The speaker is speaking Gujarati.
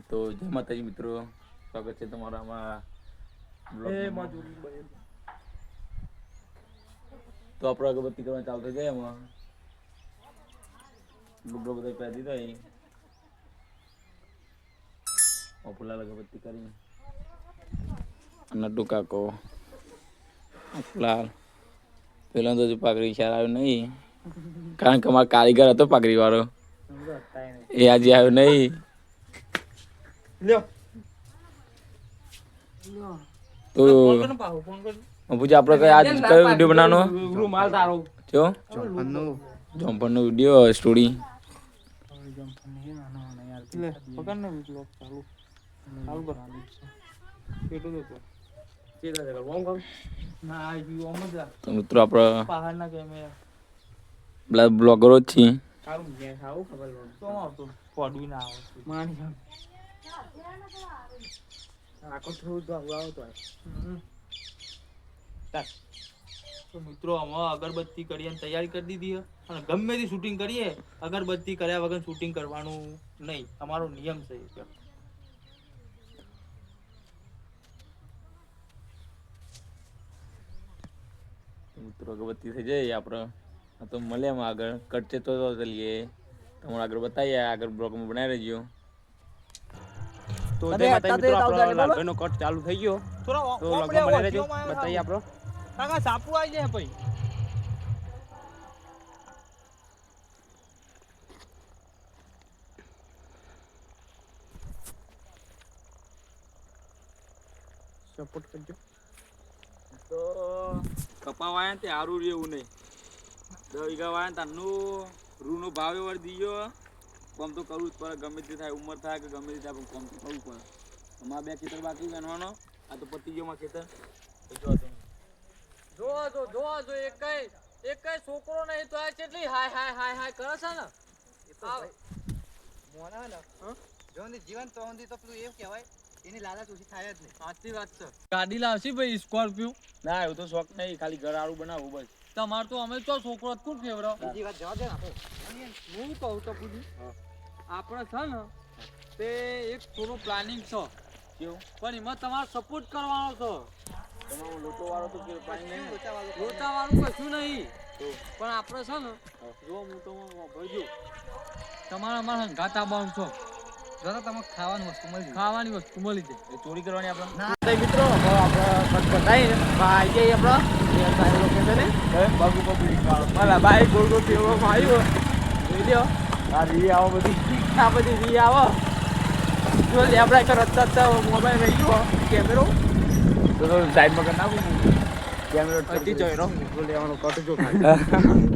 તો જય માતાજી મિત્રો, સ્વાગત છે તમારામાં. તો આપણે અગરબત્તી કરવાનું ચાલુ થઈ જાય. એમાં લુગડો બધો પહેરી દીધો. ફુલાલ અગરબત્તી કરી નડ્ડુ કાકો ફુલાલ પેલા તો હજુ પાઘડી ખ્યાલ આવ્યો નહીં, કારણ કે અમારો કારીગર હતો પાઘડી વાળો, એ આજે આવ્યો નહીં. તો પૂછે આપણે કઈ આજ કયો વિડીયો બનાવવાનો છો? જમ્પરનો વિડીયો સ્ટોરી તો મિત્રો આપણે બધા બ્લોગરો જ છીએ. તો મિત્રો અમે અગરબત્તી કરીએ તૈયારી કરી દીધી અને ગમે તે શૂટિંગ કરીએ અગરબત્તી કર્યા વગર શૂટિંગ કરવાનું નહીં, અમારો નિયમ છે. મિત્રો અગરબત્તી થઈ જાય આપણે તો મળે એમાં આગળ કટ છે તો ચાલીએ તમને આગળ બતાવીએ. આગળ બ્લોગમાં બનાવી રહેજો. તો જય માતાજી મિત્રો, આપણો લાલભાઈનો કટ ચાલુ થઈ ગયો. તો લગભગ બને રહેજો, બતાવીએ આપણો કાકા સાપુ આવી જાય ભાઈ. સપોર્ટ કરજો. તો કપા વાયા તે સારું રહેવું નહીં. 10 વીઘા વાયા તારનું રૂનો ભાવ એવો દીયો. કોમ તો કરવું જ પડે, ગમે તે થાય, ઉંમર થાય કે ગમે તે થાય, પણ કોમ તો કરવું પડે. અમારા 2 ખેતર બાકી ગણવાનો, આ તો પતી ગયો માં ખેતર. જો એક છોકરો નહીં તો આ કેટલી હાય કરે છે ને. મોના ને જોની જીવન તો હોંધી તો પેલું એમ કહેવાય એની લાલચ ઓછી થાય જ નહીં. સાચી વાત છે. ગાડી લાવશી ભાઈ સ્કોર્પિયો? ના એવું તો શોખ નહીં, ખાલી ઘર આળું બનાવવું બસ. તમાર તો અમે તો છોકરો કોણ ફેવરો. બીજી વાત જવા દે ને આપણે. હું કહું તો પૂછી આપણે છે ને તે એક થોડું પ્લાનિંગ છે કેવું? પણ એમાં તમારે સપોર્ટ કરવાનો છે. તમારો લોટો વાળો તો કે પાણી નહીં, લોચા વાળું કશું નહીં, પણ આપણે છે ને જો હું તો ભરજો તમારે અમારા હંગાત આવવાનું છો. જરા તમે ખાવાની વસ્તુ મળી જાય. એ ચોરી કરવાની આપણે મિત્રો આપણે કટ બતાવીને આવી જઈએ આપણે બાબુ પબ્લિક વાળો મારા બાઈક ગોળ ગોળ ફેરવામાં આવ્યો. જોઈ લ્યો આ રી આવો બધી, આ બધી રી આવો. જો લેબડા કરતા મોબાઈલ રહી ગયો કેમેરો તો સાઈડમાં કરી નાખું. કેમેરો કટી જોઈ રહ્યો લેવાનો કટ જો ખાલી